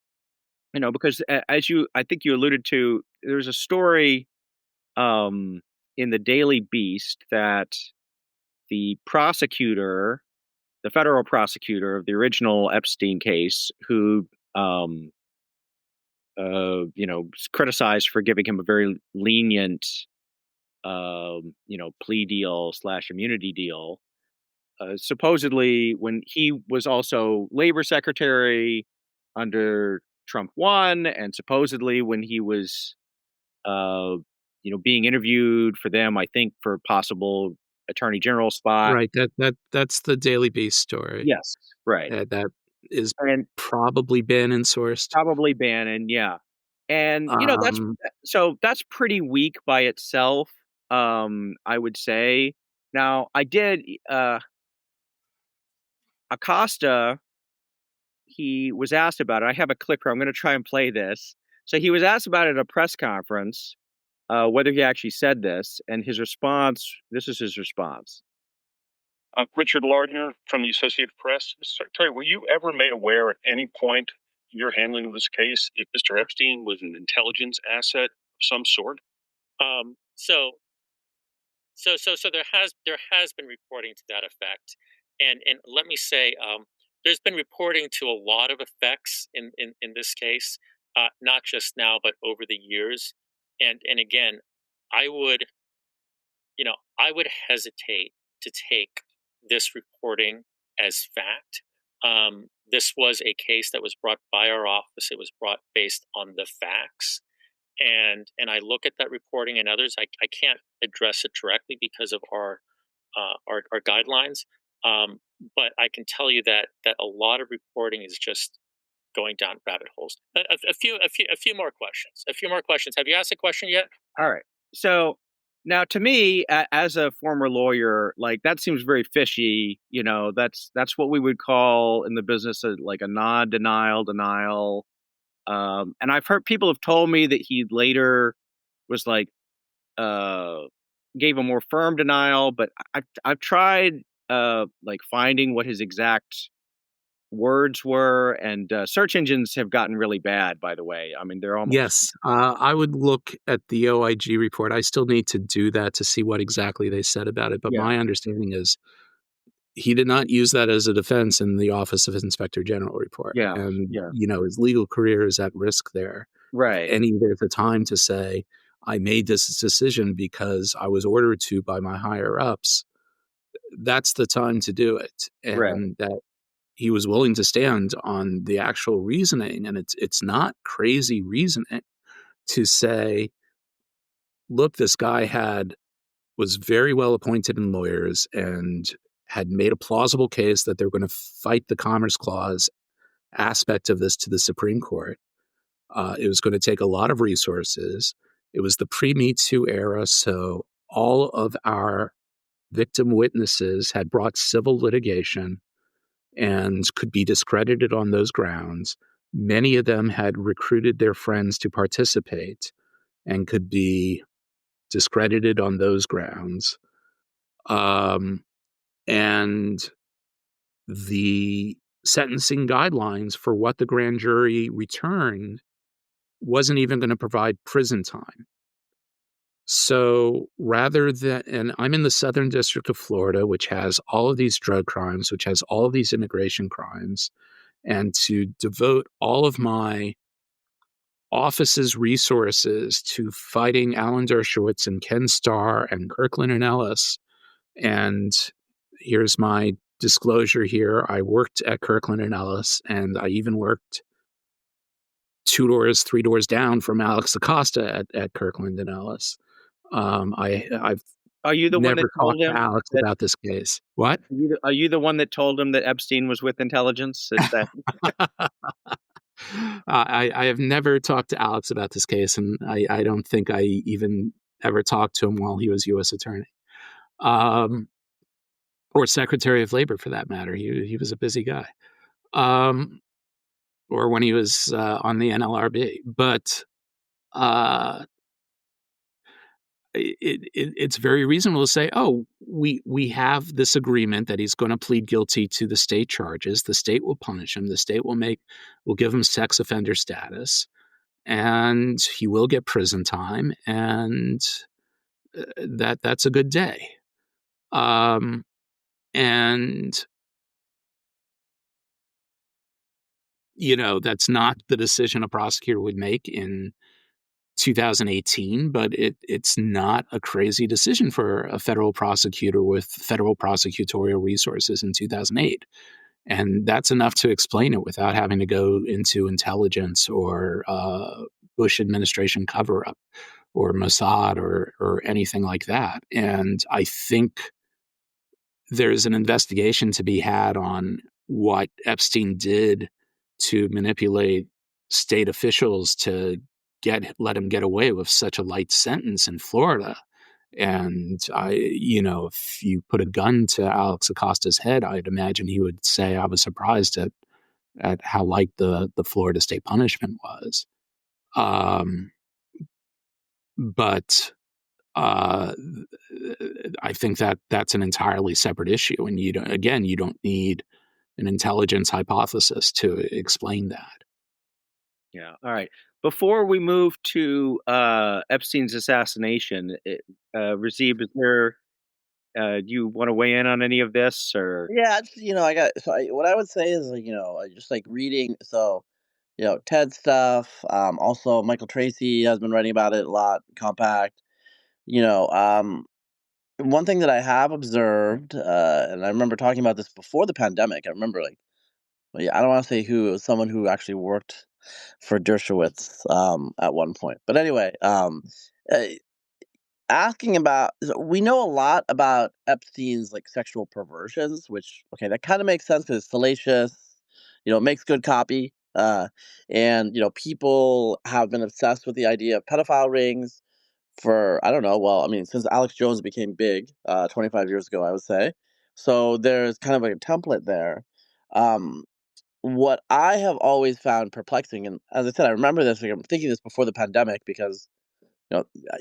S3: because as I think you alluded to, there's a story um in the Daily Beast that the prosecutor, the federal prosecutor of the original Epstein case, who um criticized for giving him a very lenient, plea deal slash immunity deal. Supposedly, when he was also labor secretary under Trump one, and supposedly when he was, being interviewed for them, I think for possible attorney general spot.
S2: Right. That's the Daily Beast story.
S3: Yes, right,
S2: That is
S3: and
S2: probably Bannon sourced.
S3: probably Bannon, yeah. And, that's
S2: Um,
S3: so that's pretty weak by itself, I would say. Now, I did, Acosta, he was asked about it. I have a clip here. I'm gonna try and play this. So he was asked about it at a press conference, whether he actually said this, and this is his response.
S4: Richard Lardner from the Associated Press. Terry, were you ever made aware at any point in your handling of this case if Mr. Epstein was an intelligence asset of some sort?
S5: So there has been reporting to that effect, and let me say, there's been reporting to a lot of effects in this case, not just now but over the years, and again, I would I would hesitate to take this reporting as fact. This was a case that was brought by our office. It was brought based on the facts. and I look at that reporting and others, I can't address it directly because of our guidelines. But I can tell you that a lot of reporting is just going down rabbit holes. A few more questions. A few more questions. Have you asked a question yet?
S3: All right. So now, to me, as a former lawyer, like that seems very fishy. You know, that's what we would call in the business like a non-denial denial. And I've heard people have told me that he later was like uh, gave a more firm denial, but I've tried like finding what his exact words were, and search engines have gotten really bad. By the way, I mean they're almost
S2: Yes, I would look at the OIG report. I still need to do that to see what exactly they said about it, but
S3: yeah,
S2: my understanding is he did not use that as a defense in the Office of Inspector General report,
S3: yeah,
S2: and,
S3: yeah,
S2: his legal career is at risk there. If
S3: right,
S2: any there's a time to say, "I made this decision because I was ordered to by my higher ups," that's the time to do it,
S3: right,
S2: and that he was willing to stand on the actual reasoning, and it's not crazy reasoning to say, "Look, this guy was very well appointed in lawyers and had made a plausible case that they're gonna fight the Commerce Clause aspect of this to the Supreme Court. It was gonna take a lot of resources. It was the pre-Me Too era, so all of our victim witnesses had brought civil litigation and could be discredited on those grounds. Many of them had recruited their friends to participate and could be discredited on those grounds. Um, and the sentencing guidelines for what the grand jury returned wasn't even going to provide prison time. So rather than, and I'm in the Southern District of Florida, which has all of these drug crimes, which has all of these immigration crimes, and to devote all of my office's resources to fighting Alan Dershowitz and Ken Starr and Kirkland and Ellis. And here's my disclosure here. I worked at Kirkland and Ellis, and I even worked 2 doors, 3 doors down from Alex Acosta at Kirkland and Ellis. I've
S3: Are you the one that
S2: never
S3: told
S2: talked to
S3: him
S2: Alex
S3: that?
S2: about this case. What?
S3: Are you the one that told him that Epstein was with intelligence? Is that
S2: I have never talked to Alex about this case, and I don't think I even ever talked to him while he was U.S. Attorney, um, or Secretary of Labor for that matter. He was a busy guy, or when he was on the NLRB. But uh, it's very reasonable to say, oh, we have this agreement that he's going to plead guilty to the state charges. The state will punish him. The state will give him sex offender status, and he will get prison time, and that's a good day. Um, and that's not the decision a prosecutor would make in 2018, but it's not a crazy decision for a federal prosecutor with federal prosecutorial resources in 2008. And that's enough to explain it without having to go into intelligence or Bush administration cover up or Mossad or anything like that. And I think there's an investigation to be had on what Epstein did to manipulate state officials to let him get away with such a light sentence in Florida. And if you put a gun to Alex Acosta's head, I'd imagine he would say, "I was surprised at how light the Florida state punishment was." Um, but uh, I think that that's an entirely separate issue, and you don't need an intelligence hypothesis to explain that.
S3: yeah? All right. Before we move to Epstein's assassination, Razib, is there? Do you want to weigh in on any of this, or?
S1: Yeah, I got what I would say is like, I just like reading. So, TED stuff. Also Michael Tracy has been writing about it a lot. Compact. You know, one thing that I have observed, and I remember talking about this before the pandemic. I remember like, well, yeah, I don't want to say who. It was someone who actually worked for Dershowitz at one point. But anyway, uh, asking about we know a lot about Epstein's like sexual perversions, which okay, that kind of makes sense because it's salacious, it makes good copy. And people have been obsessed with the idea of pedophile rings for I don't know, well, I mean, since Alex Jones became big 25 years ago, I would say. So there's kind of like a template there. Um, what I have always found perplexing, and as I said, I remember this, like, I'm thinking this before the pandemic because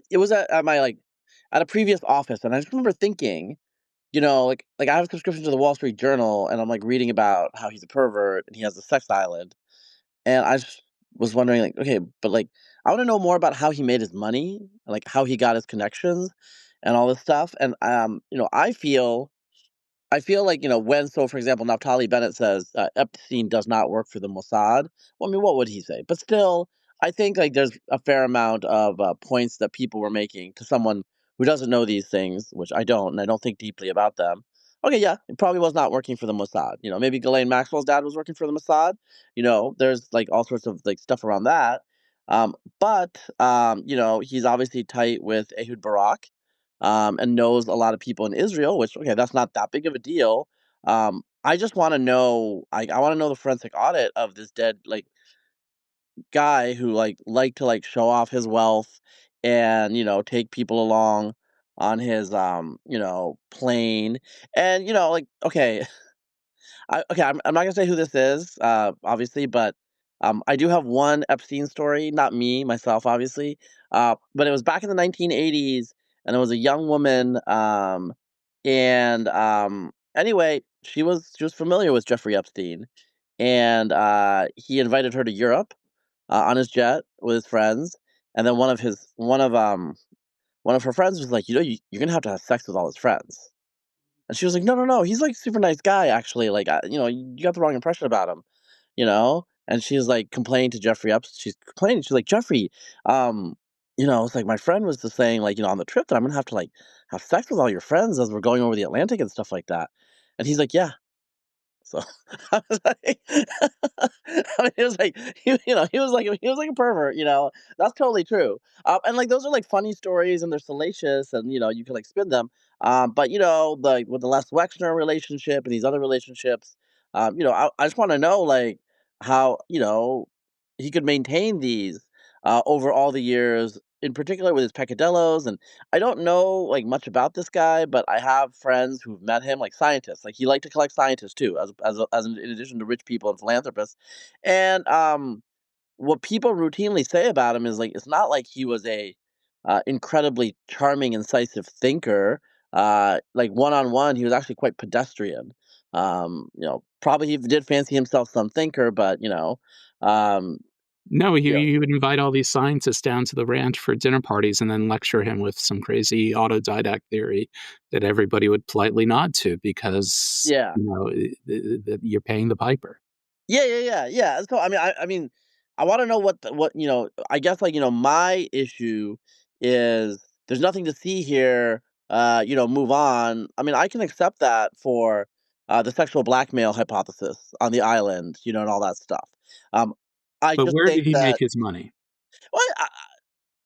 S1: it was at my at a previous office, and I just remember thinking, like I have a subscription to the Wall Street Journal, and I'm like reading about how he's a pervert and he has a sex island, and I just was wondering, like, okay, but like I want to know more about how he made his money, like how he got his connections, and all this stuff, and I feel like, when, so for example, Naftali Bennett says Epstein does not work for the Mossad. Well, I mean, what would he say? But still, I think like there's a fair amount of points that people were making to someone who doesn't know these things, which I don't, and I don't think deeply about them. Okay, yeah, it probably was not working for the Mossad. Maybe Ghislaine Maxwell's dad was working for the Mossad. There's like all sorts of like stuff around that. But he's obviously tight with Ehud Barak, and knows a lot of people in Israel, which okay, that's not that big of a deal. I just want to know. I want to know the forensic audit of this dead like guy who liked to like show off his wealth and take people along on his plane and like okay I'm not gonna say who this is, obviously, but I do have one Epstein story, not me myself, obviously, but it was back in the 1980s, and it was a young woman, and anyway, she was familiar with Jeffrey Epstein, and he invited her to Europe on his jet with his friends, and then one of her friends was like, you're gonna have to have sex with all his friends. And she was like, "No, no, no. He's like super nice guy, actually. Like, you got the wrong impression about him, you know." And she's like complaining to Jeffrey Epstein. She's complaining. She's like, "Jeffrey, it's like my friend was just saying, like, on the trip that I'm gonna have to like have sex with all your friends as we're going over the Atlantic and stuff like that." And he's like, "Yeah, so I was like, I mean, he was like, he was like a pervert, That's totally true. And like those are like funny stories, and they're salacious, and you can like spin them. But like with the Les Wexner relationship and these other relationships, I just want to know like how he could maintain these over all the years, in particular with his peccadillos. And I don't know like much about this guy, but I have friends who've met him, like scientists. Like he liked to collect scientists too, in addition to rich people and philanthropists. And what people routinely say about him is like it's not like he was a incredibly charming, incisive thinker. Like one on one, he was actually quite pedestrian. Probably he did fancy himself some thinker, but um,
S2: No,
S1: you know,
S2: he would invite all these scientists down to the ranch for dinner parties and then lecture him with some crazy autodidact theory that everybody would politely nod to because,
S1: yeah.
S2: you're paying the piper.
S1: Yeah, yeah, yeah, yeah. So I mean, I want to know what I guess like my issue is there's nothing to see here. Move on. I mean, I can accept that for the sexual blackmail hypothesis on the island, and all that stuff. Um, I
S2: But
S1: just
S2: where did
S1: think
S2: he make
S1: that
S2: his money?
S1: well,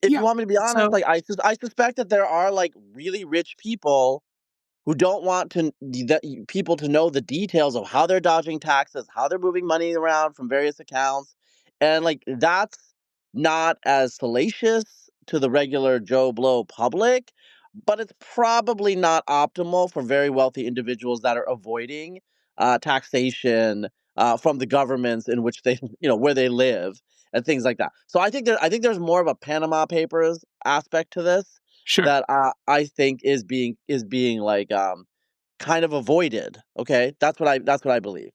S1: if you
S2: Yeah.
S1: want me to be honest,
S2: So
S1: like I suspect that there are like really rich people who don't want people to know the details of how they're dodging taxes, how they're moving money around from various accounts, and like that's not as salacious to the regular Joe Blow public, but it's probably not optimal for very wealthy individuals that are avoiding taxation from the governments in which they, where they live and things like that. So I think there's more of a Panama Papers aspect to this
S2: sure.
S1: that I think is being like kind of avoided. Okay, that's what I believe.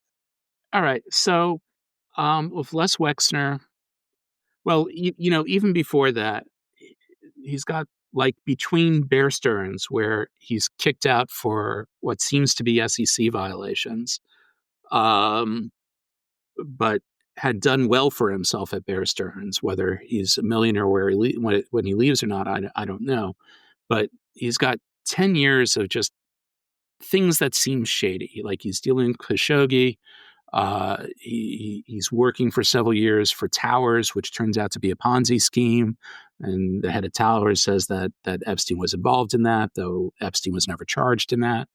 S2: All right. So with Les Wexner, well, even before that, he's got like between Bear Stearns, where he's kicked out for what seems to be SEC violations, um, but had done well for himself at Bear Stearns. Whether he's a millionaire when he leaves or not, I don't know. But he's got 10 years of just things that seem shady, like he's dealing with Khashoggi. He's working for several years for Towers, which turns out to be a Ponzi scheme. And the head of Towers says that Epstein was involved in that, though Epstein was never charged in that.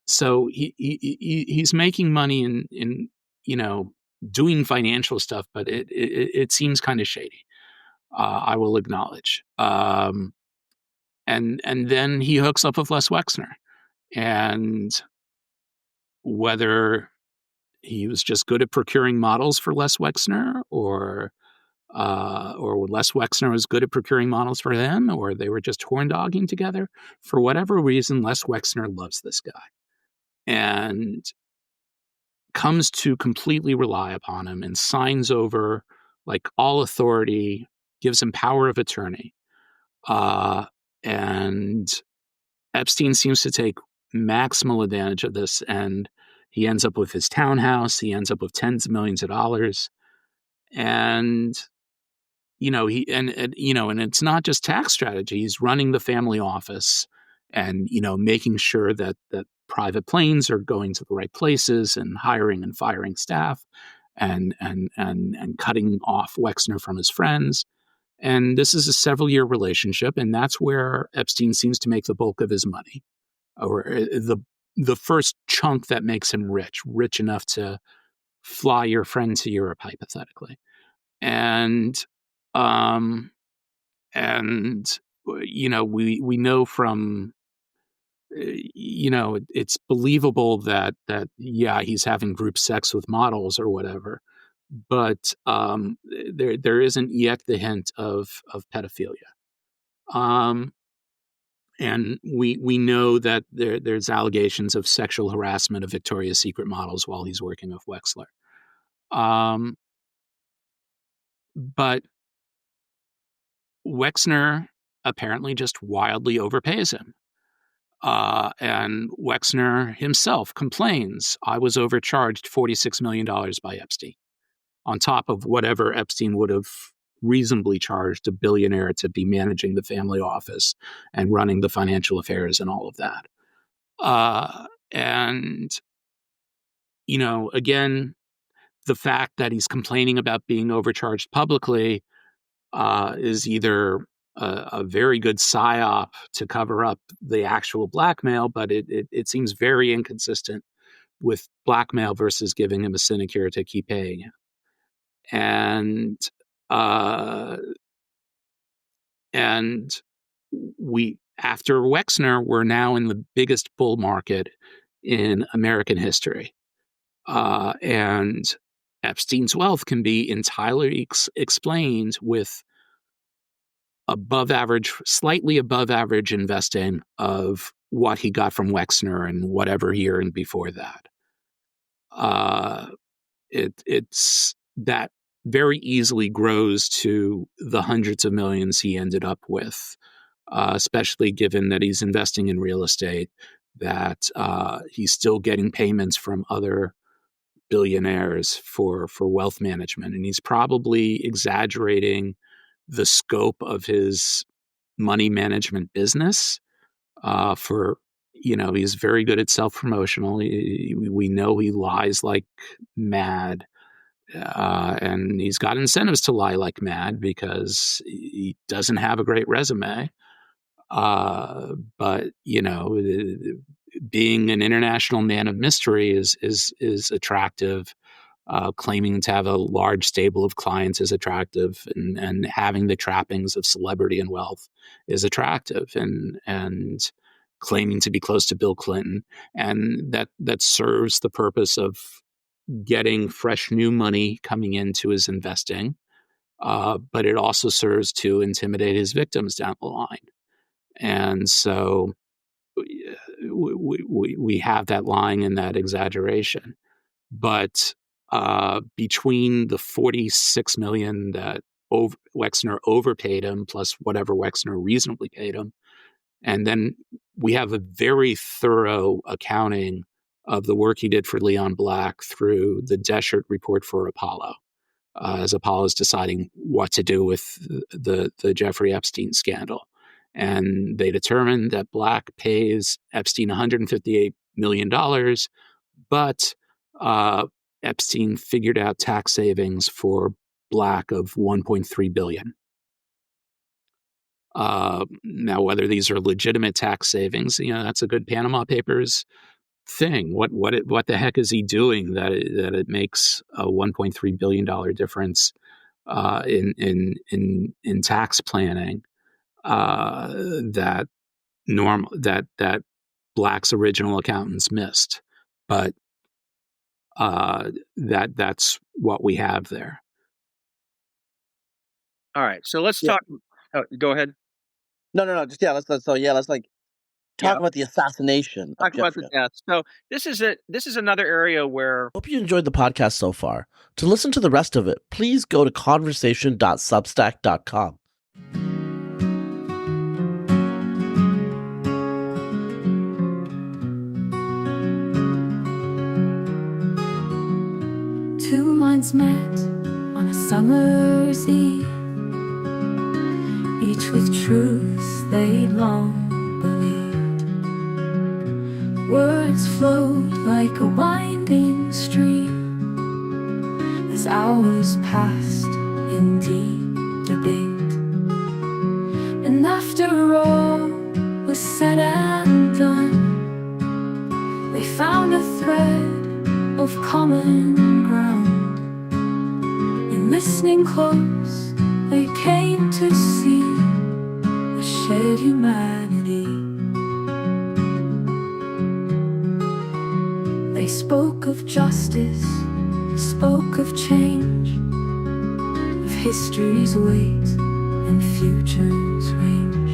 S2: So he's making money in doing financial stuff, but it seems kind of shady. I will acknowledge. And then he hooks up with Les Wexner, and whether he was just good at procuring models for Les Wexner, or Les Wexner was good at procuring models for him, or they were just horn dogging together. For whatever reason, Les Wexner loves this guy and comes to completely rely upon him and signs over like all authority, gives him power of attorney. And Epstein seems to take maximal advantage of this, and he ends up with his townhouse. He ends up with tens of millions of dollars. And and it's not just tax strategy. He's running the family office and, making sure that private planes are going to the right places, and hiring and firing staff, and cutting off Wexner from his friends. And this is a several-year relationship, and that's where Epstein seems to make the bulk of his money, or the first chunk that makes him rich enough to fly your friend to Europe, hypothetically. And we know from it's believable that he's having group sex with models or whatever, but there isn't yet the hint of pedophilia. And we know that there's allegations of sexual harassment of Victoria's Secret models while he's working with Wexler. But Wexner apparently just wildly overpays him. And Wexner himself complains, I was overcharged $46 million by Epstein, on top of whatever Epstein would have reasonably charged a billionaire to be managing the family office and running the financial affairs and all of that. And, again, the fact that he's complaining about being overcharged publicly is either a very good psyop to cover up the actual blackmail, but it seems very inconsistent with blackmail versus giving him a sinecure to keep paying him. And we, after Wexner, we're now in the biggest bull market in American history. And Epstein's wealth can be entirely explained with slightly above average investing of what he got from Wexner and whatever year and before that. It's that very easily grows to the hundreds of millions he ended up with, especially given that he's investing in real estate, that he's still getting payments from other billionaires for wealth management. And he's probably exaggerating the scope of his money management business. He's very good at self-promotional. We know he lies like mad. And he's got incentives to lie like mad because he doesn't have a great resume. But being an international man of mystery is attractive. Claiming to have a large stable of clients is attractive, and having the trappings of celebrity and wealth is attractive, and claiming to be close to Bill Clinton, and that serves the purpose of getting fresh new money coming into his investing, but it also serves to intimidate his victims down the line. And so we have that lying and that exaggeration. But between the $46 million that Wexner overpaid him, plus whatever Wexner reasonably paid him, and then we have a very thorough accounting of the work he did for Leon Black through the Deschert report for Apollo, as Apollo is deciding what to do with the Jeffrey Epstein scandal. And they determined that Black pays Epstein $158 million, but Epstein figured out tax savings for Black of $1.3 billion. Now, whether these are legitimate tax savings, that's a good Panama Papers thing. What the heck is he doing that it makes a $1.3 billion difference in tax planning that Black's original accountants missed? But that's what we have there.
S3: All right, so let's
S1: Yeah.
S3: talk. Oh, go ahead.
S1: No. Just let's like
S3: Yeah,
S1: talk about the assassination of
S3: talk about the
S1: Jeffrey.
S3: death. So this is another area where
S6: Hope you enjoyed the podcast so far. To listen to the rest of it, please go to conversation.substack.com.
S7: Two minds met on a summer's eve, each with truths they long believed. Words flowed like a winding stream as hours passed in deep debate. And after all was said and done, they found a thread of common ground. In listening close, they came to see a shared humanity. They spoke of justice, spoke of change, of history's weight and future's range.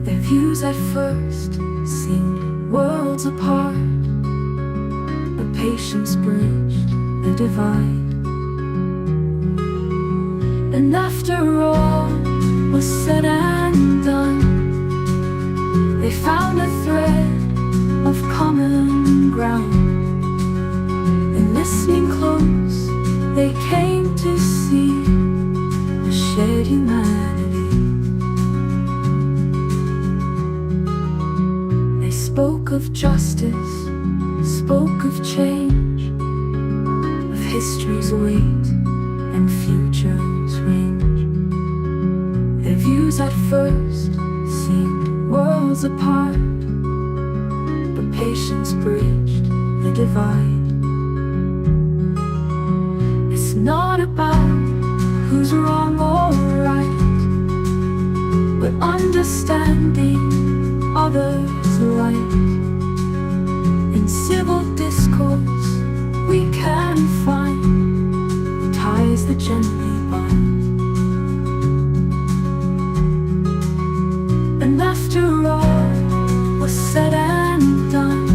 S7: Their views at first seemed worlds apart, but patience bridged the divide. And after all was said and done, they found a thread of common ground. And listening close, they came to see a shared humanity. They spoke of justice, spoke of change, of history's weight and future's range. Their views at first seemed worlds apart, but patience bridged the divide. It's not about who's wrong or right, but understanding others' light. In civil discourse we can find ties that gently bind. And after all was said and done,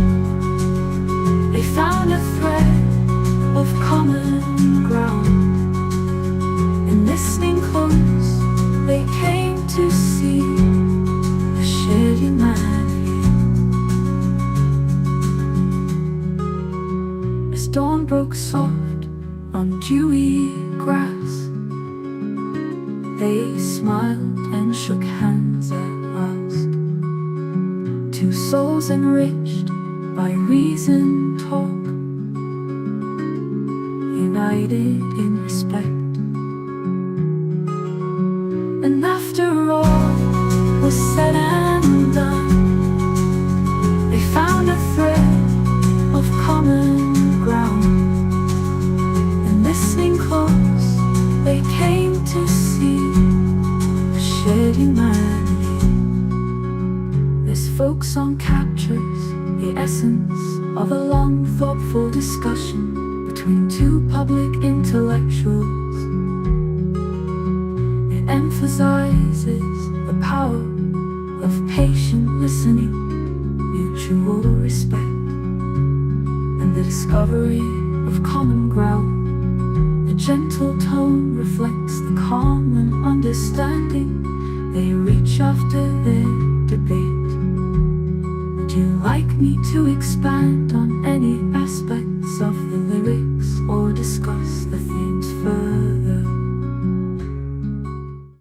S7: they found a thread of common ground. And listening close, they came to see a shared humanity. As dawn broke soft on dewy grass, they smiled and shook hands at last. Two souls enriched by reason talk, united in respect. And after all was said and done, they found a thread of common ground. And listening close, they came to see a shared humanity. This folk song captures the essence of a long, thoughtful discussion between two public intellectuals. It emphasizes the power of patient listening, mutual respect, and the discovery of common ground. The gentle tone reflects the common understanding they reach after their debate. Would you like me to expand on